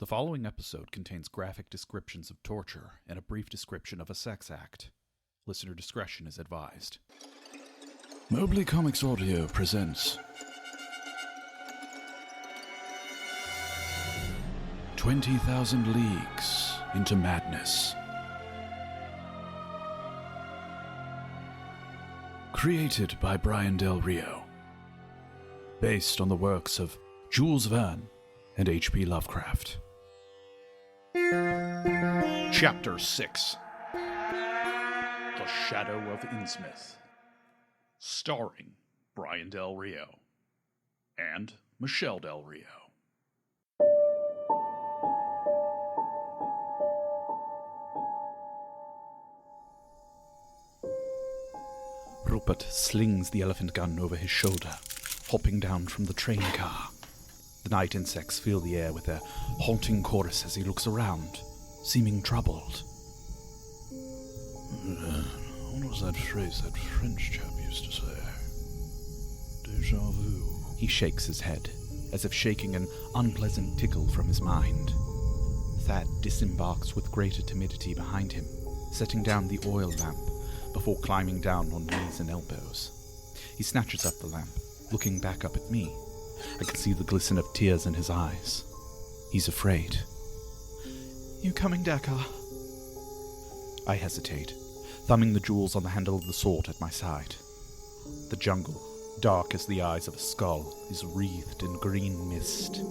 The following episode contains graphic descriptions of torture and a brief description of a sex act. Listener discretion is advised. Mobley Comics Audio presents 20,000 Leagues into Madness. Created by Brian Del Rio. Based on the works of Jules Verne and H.P. Lovecraft. Chapter 6. The Shadow of Innsmouth. Starring Brian Del Rio and Michelle Del Rio. Rupert slings the elephant gun over his shoulder, hopping down from the train car. The night insects fill the air with their haunting chorus as he looks around, seeming troubled. What was that phrase that French chap used to say? Deja vu. He shakes his head, as if shaking an unpleasant tickle from his mind. Thad disembarks with greater timidity behind him, setting down the oil lamp before climbing down on knees and elbows. He snatches up the lamp, looking back up at me. I can see the glisten of tears in his eyes. He's afraid. You coming, Dakkar? I hesitate, thumbing the jewels on the handle of the sword at my side. The jungle, dark as the eyes of a skull, is wreathed in green mist.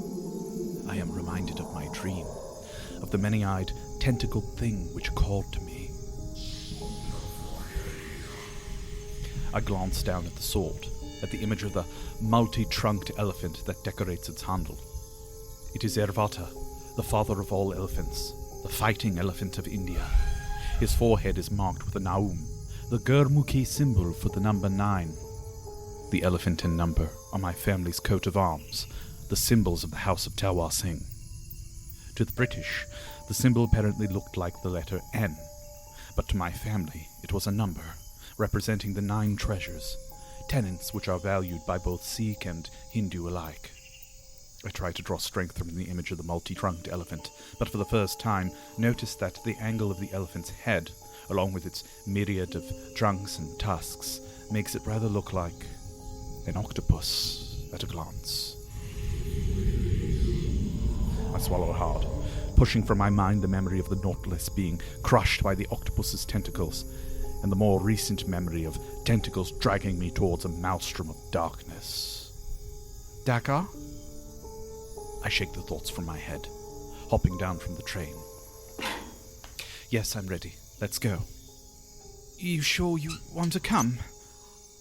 I am reminded of my dream, of the many-eyed, tentacled thing which called to me. I glance down at the sword, at the image of the multi-trunked elephant that decorates its handle. It is Ervata, the father of all elephants, the fighting elephant of India. His forehead is marked with a Naum, the Gurmukhi symbol for the number 9. The elephant and number are my family's coat of arms, the symbols of the House of Terwar Singh. To the British, the symbol apparently looked like the letter N, but to my family it was a number, representing the 9 treasures, tenets which are valued by both Sikh and Hindu alike. I try to draw strength from the image of the multi-trunked elephant, but for the first time notice that the angle of the elephant's head, along with its myriad of trunks and tusks, makes it rather look like an octopus at a glance. I swallow hard, pushing from my mind the memory of the Nautilus being crushed by the octopus's tentacles, and the more recent memory of tentacles dragging me towards a maelstrom of darkness. Dakkar? I shake the thoughts from my head, hopping down from the train. Yes, I'm ready. Let's go. You sure you want to come?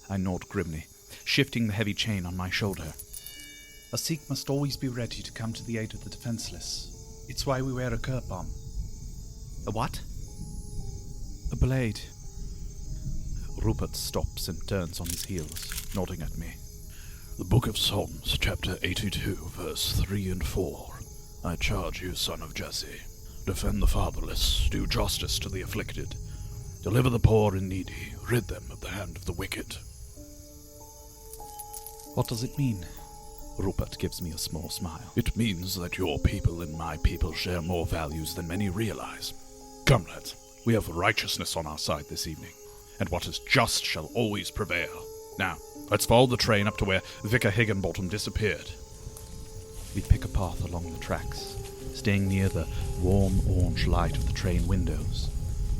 I nod grimly, shifting the heavy chain on my shoulder. A Sikh must always be ready to come to the aid of the defenseless. It's why we wear a kirpan. A what? A blade. Rupert stops and turns on his heels, nodding at me. The Book of Psalms, chapter 82, verse 3 and 4. I charge you, son of Jesse, defend the fatherless, do justice to the afflicted, deliver the poor and needy, rid them of the hand of the wicked. What does it mean? Rupert gives me a small smile. It means that your people and my people share more values than many realize. Come, lads, we have righteousness on our side this evening, and what is just shall always prevail. Now, let's follow the train up to where Vicar Higginbottom disappeared. We pick a path along the tracks, staying near the warm orange light of the train windows,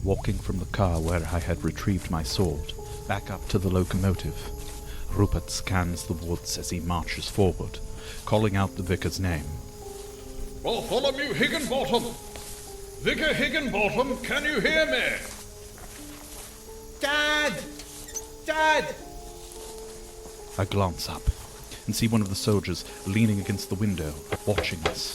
walking from the car where I had retrieved my sword, back up to the locomotive. Rupert scans the woods as he marches forward, calling out the vicar's name. Bartholomew Higginbottom! Vicar Higginbottom, can you hear me? Dad! Dad! I glance up and see one of the soldiers leaning against the window, watching us.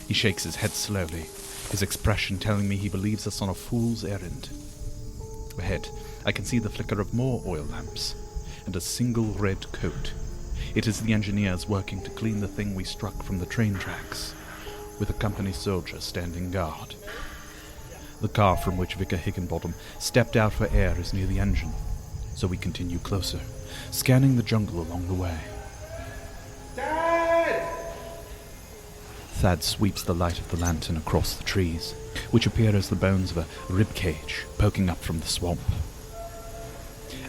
He shakes his head slowly, his expression telling me he believes us on a fool's errand. Ahead, I can see the flicker of more oil lamps, and a single red coat. It is the engineers working to clean the thing we struck from the train tracks, with a company soldier standing guard. The car from which Vicar Higginbottom stepped out for air is near the engine, so we continue closer, scanning the jungle along the way. Dad! Thad sweeps the light of the lantern across the trees, which appear as the bones of a rib cage poking up from the swamp.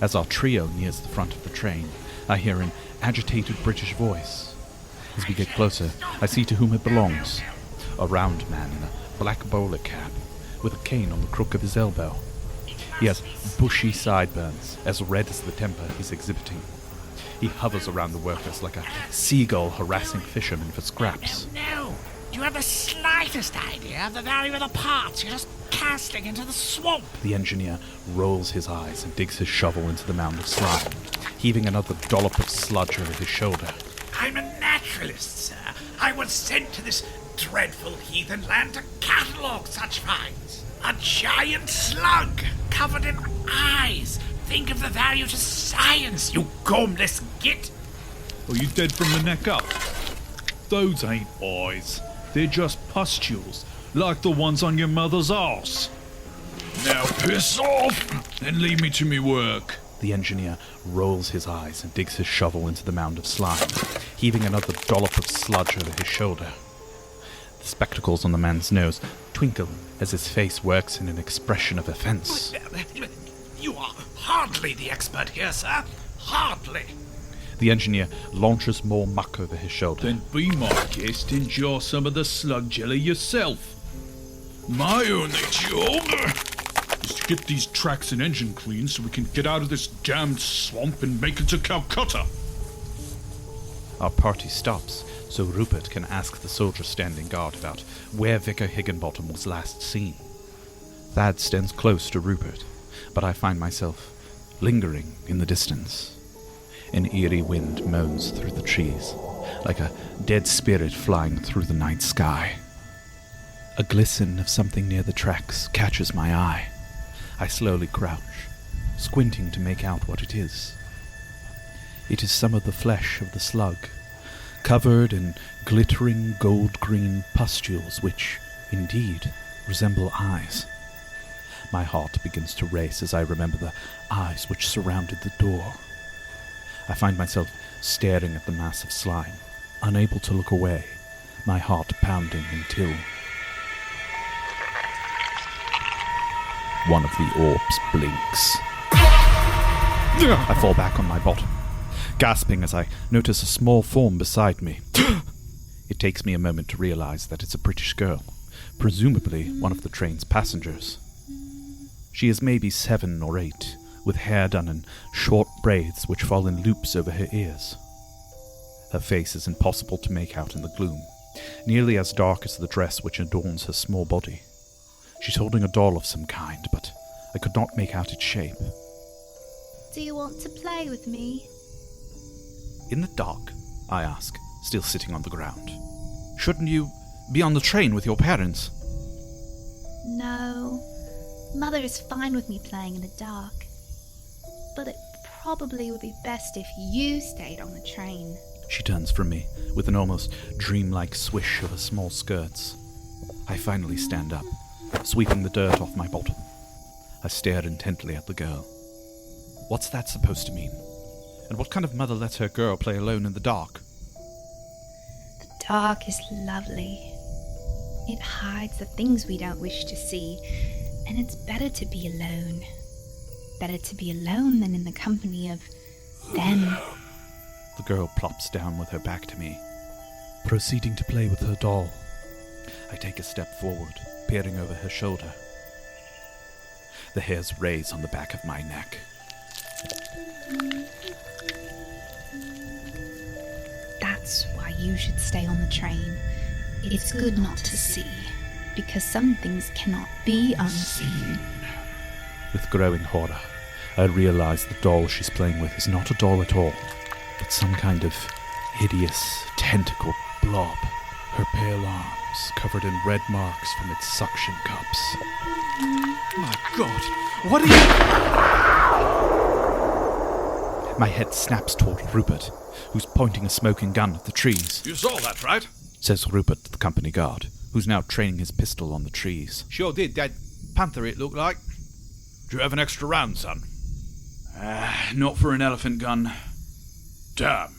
As our trio nears the front of the train, I hear an agitated British voice. As we get closer, I see to whom it belongs. A round man in a black bowler cap, with a cane on the crook of his elbow. He has bushy sideburns, as red as the temper he's exhibiting. He hovers around the workers like a seagull harassing fishermen for scraps. No. Do you have the slightest idea of the value of the parts you're just casting into the swamp? The engineer rolls his eyes and digs his shovel into the mound of slime, heaving another dollop of sludge over his shoulder. I'm a naturalist, sir. I was sent to this dreadful heathen land to catalogue such finds. A giant slug covered in eyes. Think of the value to science, you gormless git. Are you dead from the neck up? Those ain't eyes. They're just pustules, like the ones on your mother's arse. Now piss off and leave me to me work. The engineer rolls his eyes and digs his shovel into the mound of slime, heaving another dollop of sludge over his shoulder. The spectacles on the man's nose twinkle as his face works in an expression of offence. You are hardly the expert here, sir. Hardly. The engineer launches more muck over his shoulder. Then be my guest and jaw some of the slug jelly yourself. My only job is to get these tracks and engine clean so we can get out of this damned swamp and make it to Calcutta. Our party stops so Rupert can ask the soldier standing guard about where Vicar Higginbottom was last seen. Thad stands close to Rupert, but I find myself lingering in the distance. An eerie wind moans through the trees, like a dead spirit flying through the night sky. A glisten of something near the tracks catches my eye. I slowly crouch, squinting to make out what it is. It is some of the flesh of the slug, covered in glittering gold-green pustules which, indeed, resemble eyes. My heart begins to race as I remember the eyes which surrounded the door. I find myself staring at the mass of slime, unable to look away, my heart pounding until one of the orbs blinks. I fall back on my bottom, gasping as I notice a small form beside me. It takes me a moment to realize that it's a British girl, presumably one of the train's passengers. She is maybe 7 or 8, with hair done in short braids which fall in loops over her ears. Her face is impossible to make out in the gloom, nearly as dark as the dress which adorns her small body. She's holding a doll of some kind, but I could not make out its shape. Do you want to play with me? In the dark? I ask, still sitting on the ground. Shouldn't you be on the train with your parents? No. Mother is fine with me playing in the dark. But it probably would be best if you stayed on the train. She turns from me, with an almost dreamlike swish of her small skirts. I finally stand up, sweeping the dirt off my bottom. I stare intently at the girl. What's that supposed to mean? And what kind of mother lets her girl play alone in the dark? The dark is lovely. It hides the things we don't wish to see, and it's better to be alone. Better to be alone than in the company of them. The girl plops down with her back to me, proceeding to play with her doll. I take a step forward, peering over her shoulder. The hairs raise on the back of my neck. That's why you should stay on the train. It's good not to see, because some things cannot be unseen. With growing horror, I realize the doll she's playing with is not a doll at all, but some kind of hideous tentacle blob. Her pale arms covered in red marks from its suction cups. My God, what are you... My head snaps toward Rupert, who's pointing a smoking gun at the trees. You saw that, right? Says Rupert to the company guard, who's now training his pistol on the trees. Sure did, Dad. Panther it looked like. Do you have an extra round, son? Not for an elephant gun. Damn.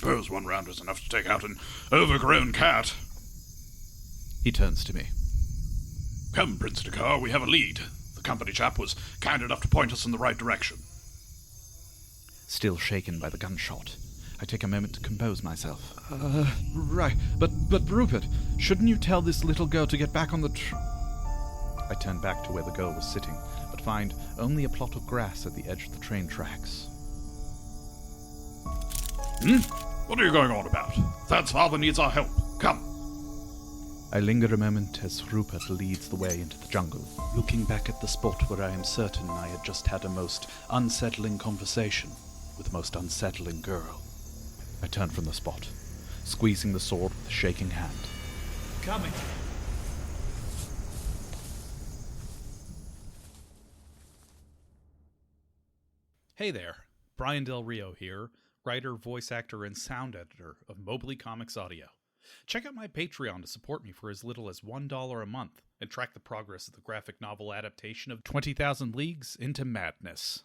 suppose one round is enough to take out an overgrown cat. He turns to me. Come, Prince Dakkar, we have a lead. The company chap was kind enough to point us in the right direction. Still shaken by the gunshot, I take a moment to compose myself. Right. But Rupert, shouldn't you tell this little girl to get back on the I turn back to where the girl was sitting, but find only a plot of grass at the edge of the train tracks. What are you going on about? Thad's father needs our help. Come. I linger a moment as Rupert leads the way into the jungle, looking back at the spot where I am certain I had just had a most unsettling conversation with a most unsettling girl. I turn from the spot, squeezing the sword with a shaking hand. Coming. Hey there, Brian Del Rio here, writer, voice actor, and sound editor of Mobley Comics Audio. Check out my Patreon to support me for as little as $1 a month and track the progress of the graphic novel adaptation of 20,000 Leagues into Madness.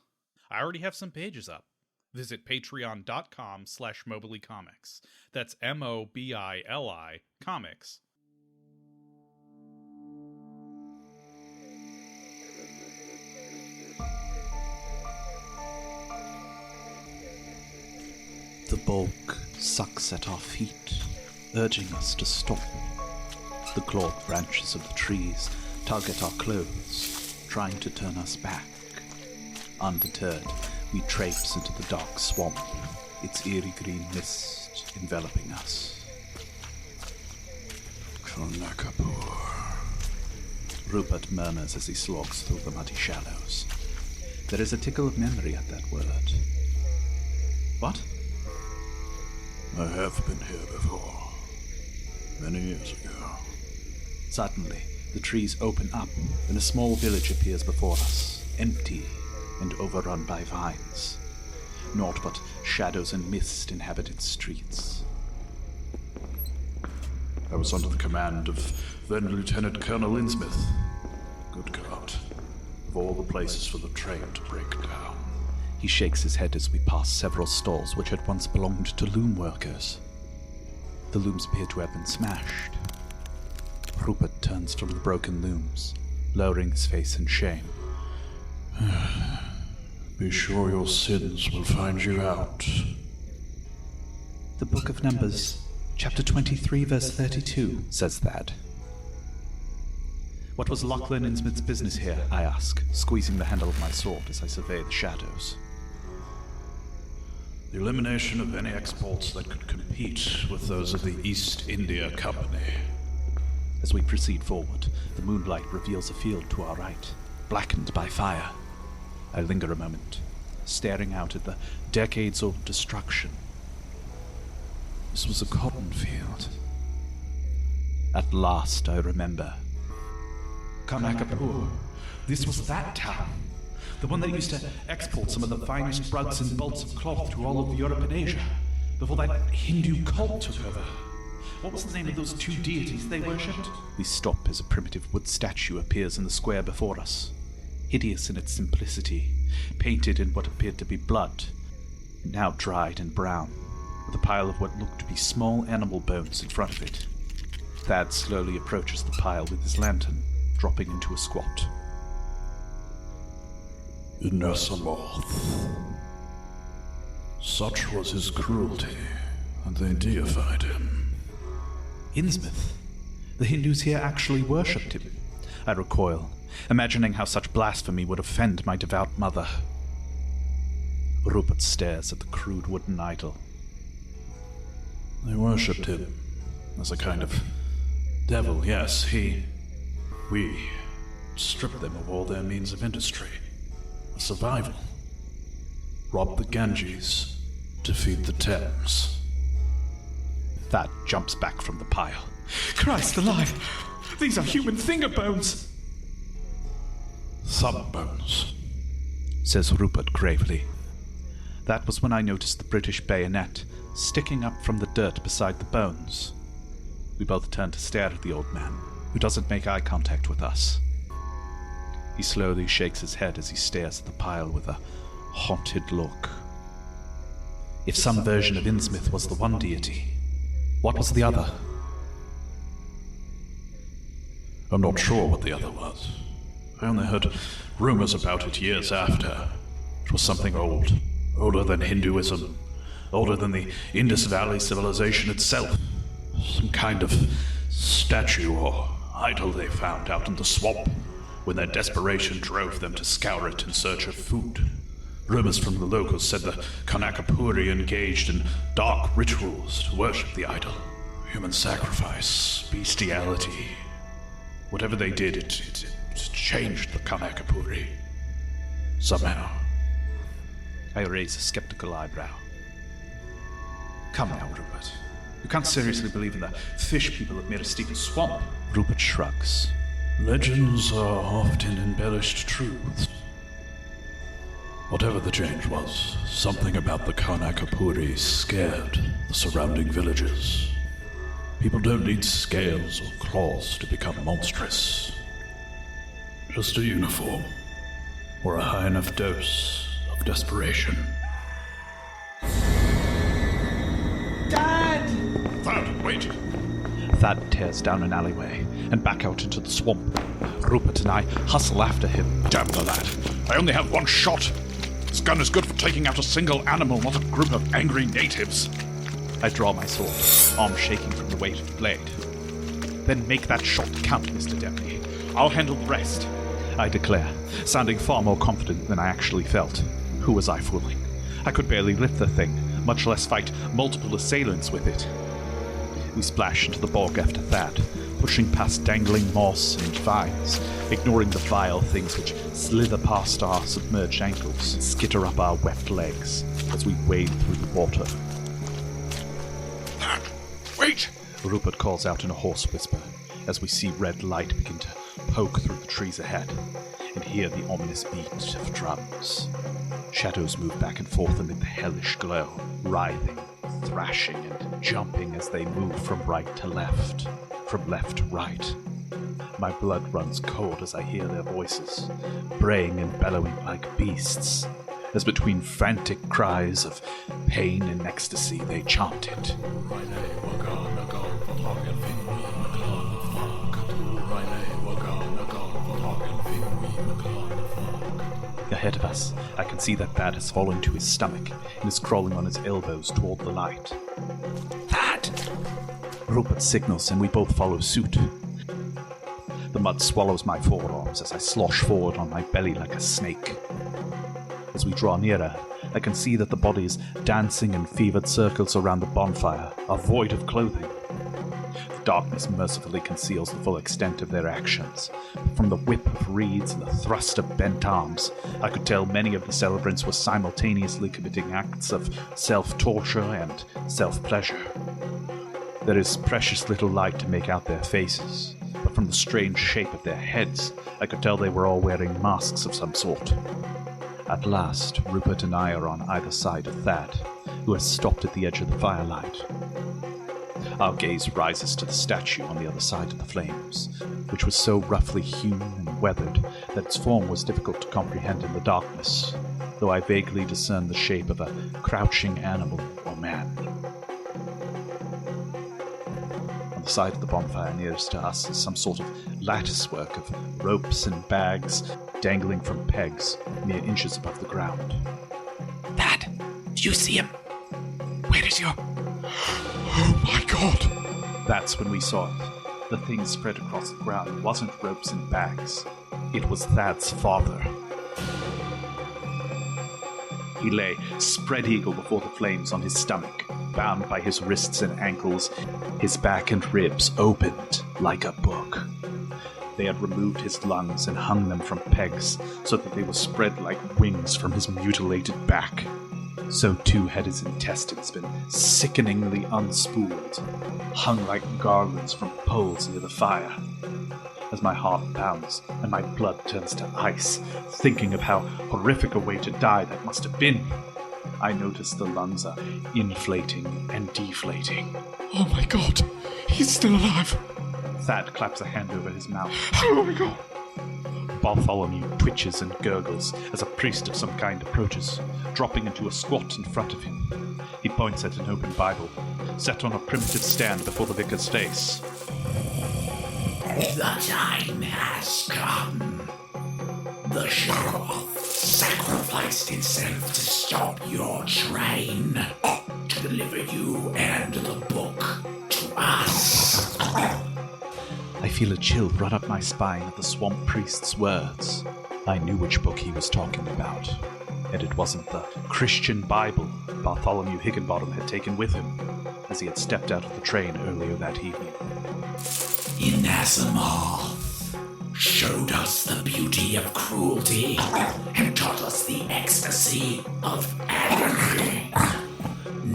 I already have some pages up. Visit patreon.com/MobleyComics. That's MOBILI Comics. The bulk sucks at our feet, urging us to stop. The clawed branches of the trees tug at our clothes, trying to turn us back. Undeterred, we traipse into the dark swamp, its eerie green mist enveloping us. Rupert murmurs as he slogs through the muddy shallows. There is a tickle of memory at that word. What? I have been here before. Many years ago. Suddenly, the trees open up, and a small village appears before us, empty and overrun by vines. Naught but shadows and mist inhabit its streets. I was under the command of then Lieutenant Colonel Innsmouth. Good God. Of all the places for the train to break down. He shakes his head as we pass several stalls which had once belonged to loom workers. The looms appear to have been smashed. Rupert turns from the broken looms, lowering his face in shame. Be sure your sins will find you out. The Book of Numbers, chapter 23, verse 32, says Thad. What was Lachlan Innsmouth's business here? I ask, squeezing the handle of my sword as I survey the shadows. The elimination of any exports that could compete with those of the East India Company. As we proceed forward, the moonlight reveals a field to our right, blackened by fire. I linger a moment, staring out at the decades-old destruction. This was a cotton field. At last I remember. Kanakapur. This was that town. The one that used to export some of the finest rugs and bolts of cloth to all of Europe and Asia, before that Hindu cult took over. What was the name of those two deities they worshipped? We stop as a primitive wood statue appears in the square before us. Hideous in its simplicity, painted in what appeared to be blood, now dried and brown, with a pile of what looked to be small animal bones in front of it. Thad slowly approaches the pile with his lantern, dropping into a squat. Innsmouth. Such was his cruelty, and they deified him. Innsmouth? The Hindus here actually worshipped him. I recoil, imagining how such blasphemy would offend my devout mother. Rupert stares at the crude wooden idol. They worshipped him as a kind of devil, yes. We stripped them of all their means of industry, of survival. Robbed the Ganges to feed the Thames. Thad jumps back from the pile. Christ alive! These are human finger bones! Thumb bones, says Rupert gravely. That was when I noticed the British bayonet sticking up from the dirt beside the bones. We both turn to stare at the old man, who doesn't make eye contact with us. He slowly shakes his head as he stares at the pile with a haunted look. If some version of Innsmouth was the one deity, what was the other? I'm not sure what the other was. I only heard rumors about it years after. It was something old. Older than Hinduism. Older than the Indus Valley civilization itself. Some kind of statue or idol they found out in the swamp when their desperation drove them to scour it in search of food. Rumors from the locals said the Kanakapuri engaged in dark rituals to worship the idol. Human sacrifice, bestiality. Whatever they did, it changed the Kanakapuri. Somehow. I raise a skeptical eyebrow. Come now, Rupert. You can't seriously believe in the fish people of Miresteep Swamp. Rupert shrugs. Legends are often embellished truths. Whatever the change was, something about the Kanakapuri scared the surrounding villages. People don't need scales or claws to become monstrous. Just a uniform, or a high enough dose of desperation. Thad, wait! Thad tears down an alleyway and back out into the swamp. Rupert and I hustle after him. Damn the lad! I only have one shot! This gun is good for taking out a single animal, not a group of angry natives. I draw my sword, arm shaking from the weight of the blade. Then make that shot count, Mr. Deputy. I'll handle the rest, I declare, sounding far more confident than I actually felt. Who was I fooling? I could barely lift the thing, much less fight multiple assailants with it. We splash into the bog after Thad, pushing past dangling moss and vines, ignoring the vile things which slither past our submerged ankles and skitter up our wet legs as we wade through the water. Thad, wait! Rupert calls out in a hoarse whisper as we see red light begin to poke through the trees ahead and hear the ominous beat of drums. Shadows move back and forth amid the hellish glow, writhing, thrashing, and jumping as they move from right to left, from left to right. My blood runs cold as I hear their voices, braying and bellowing like beasts, as between frantic cries of pain and ecstasy they chanted. Ahead of us, I can see that Thad has fallen to his stomach and is crawling on his elbows toward the light. Thad! Rupert signals and we both follow suit. The mud swallows my forearms as I slosh forward on my belly like a snake. As we draw nearer, I can see that the bodies dancing in fevered circles around the bonfire are void of clothing. The darkness mercifully conceals the full extent of their actions. From the whip of reeds and the thrust of bent arms, I could tell many of the celebrants were simultaneously committing acts of self-torture and self-pleasure. There is precious little light to make out their faces, but from the strange shape of their heads, I could tell they were all wearing masks of some sort. At last, Rupert and I are on either side of Thad, who has stopped at the edge of the firelight. Our gaze rises to the statue on the other side of the flames, which was so roughly hewn and weathered that its form was difficult to comprehend in the darkness, though I vaguely discern the shape of a crouching animal or man. On the side of the bonfire nearest to us is some sort of latticework of ropes and bags dangling from pegs mere inches above the ground. Thad, do you see him? Where is your... Oh my god! That's when we saw it. The thing spread across the ground wasn't ropes and bags. It was Thad's father. He lay spread eagle before the flames on his stomach, bound by his wrists and ankles, his back and ribs opened like a book. They had removed his lungs and hung them from pegs so that they were spread like wings from his mutilated back. So too had his intestines been sickeningly unspooled, hung like garlands from poles near the fire. As my heart pounds and my blood turns to ice, thinking of how horrific a way to die that must have been, I notice the lungs are inflating and deflating. Oh my god! He's still alive! Thad claps a hand over his mouth. Oh my god! Bartholomew twitches and gurgles as a priest of some kind approaches, dropping into a squat in front of him. He points at an open Bible, set on a primitive stand before the vicar's face. The time has come. The sheriff sacrificed himself to stop your train, to deliver you and the book to us. I feel a chill run up my spine at the swamp priest's words. I knew which book he was talking about, and it wasn't the Christian Bible Bartholomew Higginbottom had taken with him as he had stepped out of the train earlier that evening. Innsmouth showed us the beauty of cruelty and taught us the ecstasy of agony.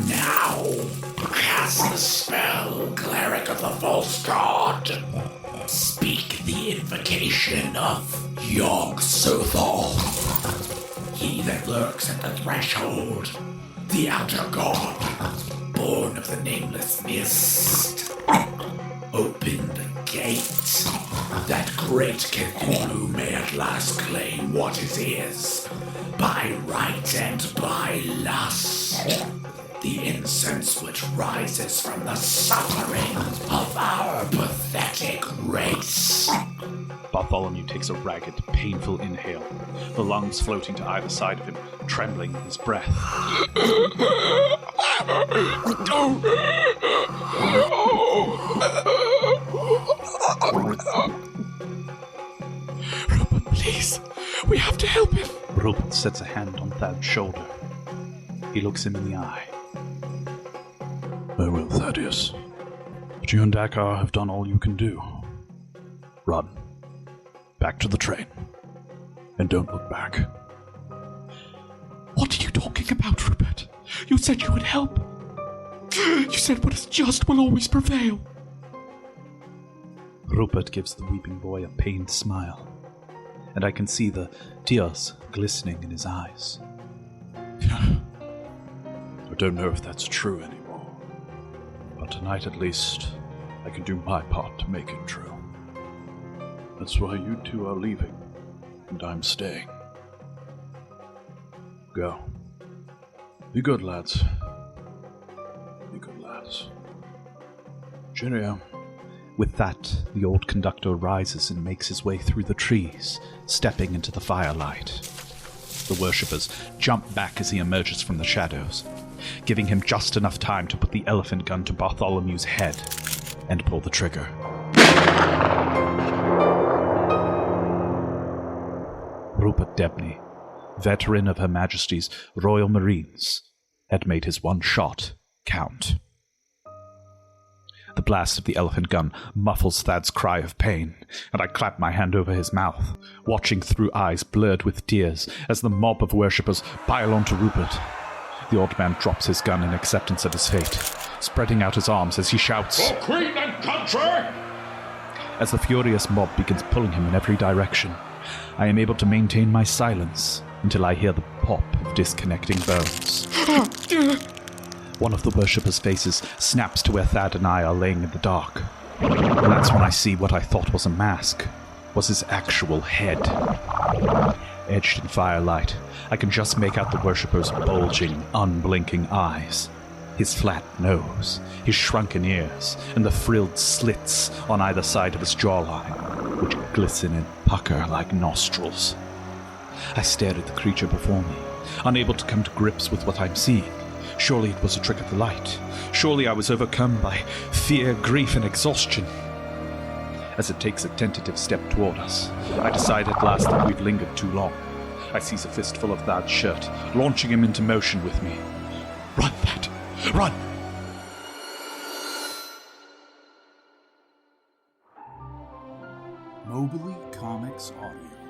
Now, cast the spell, cleric of the false god. Speak the invocation of Yog-Sothoth, he that lurks at the threshold, the outer god, born of the nameless mist. Open the gate, that great Cthulhu may at last claim what is his, by right and by lust. The incense which rises from the suffering of our pathetic race. Bartholomew takes a ragged, painful inhale, the lungs floating to either side of him, trembling in his breath. Rupert, please, we have to help him. Rupert sets a hand on Thad's shoulder. He looks him in the eye. Very well, Thaddeus. But you and Dakkar have done all you can do. Run. Back to the train. And don't look back. What are you talking about, Rupert? You said you would help. You said what is just will always prevail. Rupert gives the weeping boy a pained smile, and I can see the tears glistening in his eyes. I don't know if that's true anymore. But tonight at least, I can do my part to make it true. That's why you two are leaving, and I'm staying. Go. Be good, lads. Be good, lads. Cheerio. With that, the old conductor rises and makes his way through the trees, stepping into the firelight. The worshippers jump back as he emerges from the shadows, giving him just enough time to put the elephant gun to Bartholomew's head and pull the trigger. Rupert Debney, veteran of Her Majesty's Royal Marines, had made his one shot count. The blast of the elephant gun muffles Thad's cry of pain, and I clap my hand over his mouth, watching through eyes blurred with tears as the mob of worshippers pile onto Rupert. The old man drops his gun in acceptance of his fate, spreading out his arms as he shouts, For Queen and country! As the furious mob begins pulling him in every direction, I am able to maintain my silence until I hear the pop of disconnecting bones. One of the worshippers' faces snaps to where Thad and I are laying in the dark. And that's when I see what I thought was a mask was his actual head. Edged in firelight, I can just make out the worshipper's bulging, unblinking eyes, his flat nose, his shrunken ears, and the frilled slits on either side of his jawline, which glisten and pucker like nostrils. I stared at the creature before me, unable to come to grips with what I'm seeing. Surely it was a trick of the light. Surely I was overcome by fear, grief, and exhaustion. As it takes a tentative step toward us, I decide at last that we've lingered too long. I seize a fistful of Thad's shirt, launching him into motion with me. Run, Thad! Run! Mobley Comics Audio.